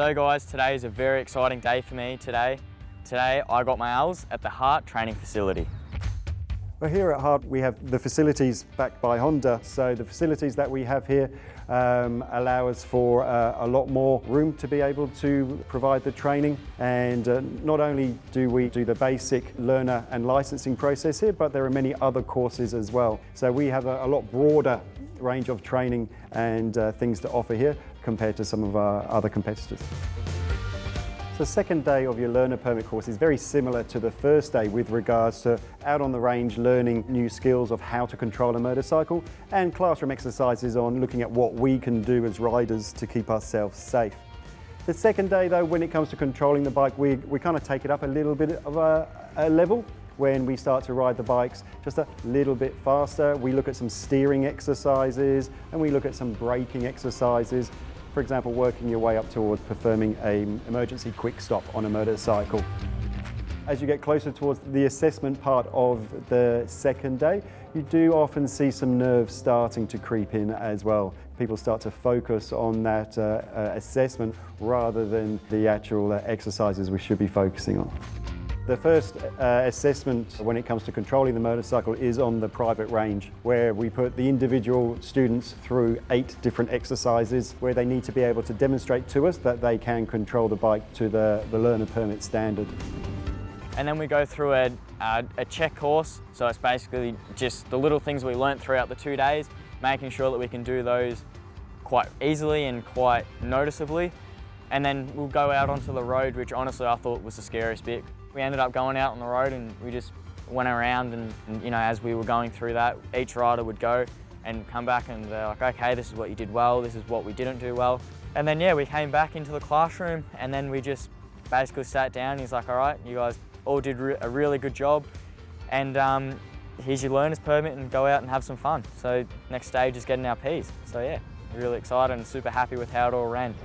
So guys, today is a very exciting day for me today. Today I got my L's at the HART training facility. Well, here at HART we have the facilities backed by Honda, so the facilities that we have here allow us for a lot more room to be able to provide the training, and not only do we do the basic learner and licensing process here, but there are many other courses as well. So we have a lot broader range of training and things to offer here compared to some of our other competitors. The second day of your learner permit course is very similar to the first day with regards to out on the range learning new skills of how to control a motorcycle, and classroom exercises on looking at what we can do as riders to keep ourselves safe. The second day though, when it comes to controlling the bike, we kind of take it up a little bit of a level when we start to ride the bikes just a little bit faster. We look at some steering exercises and we look at some braking exercises. For example, working your way up towards performing an emergency quick stop on a motorcycle. As you get closer towards the assessment part of the second day, you do often see some nerves starting to creep in as well. People start to focus on that assessment rather than the actual exercises we should be focusing on. The first assessment when it comes to controlling the motorcycle is on the private range, where we put the individual students through 8 different exercises where they need to be able to demonstrate to us that they can control the bike to the learner permit standard. And then we go through a check course, so it's basically just the little things we learnt throughout the 2 days, making sure that we can do those quite easily and quite noticeably. And then we'll go out onto the road, which honestly I thought was the scariest bit. We ended up going out on the road and we just went around, and you know, as we were going through that, each rider would go and come back and they're like, okay, this is what you did well, this is what we didn't do well. And then yeah, we came back into the classroom and then we just basically sat down. He's like, all right, you guys all did a really good job, and here's your learner's permit and go out and have some fun. So next stage is getting our Ps. So yeah, really excited and super happy with how it all ran.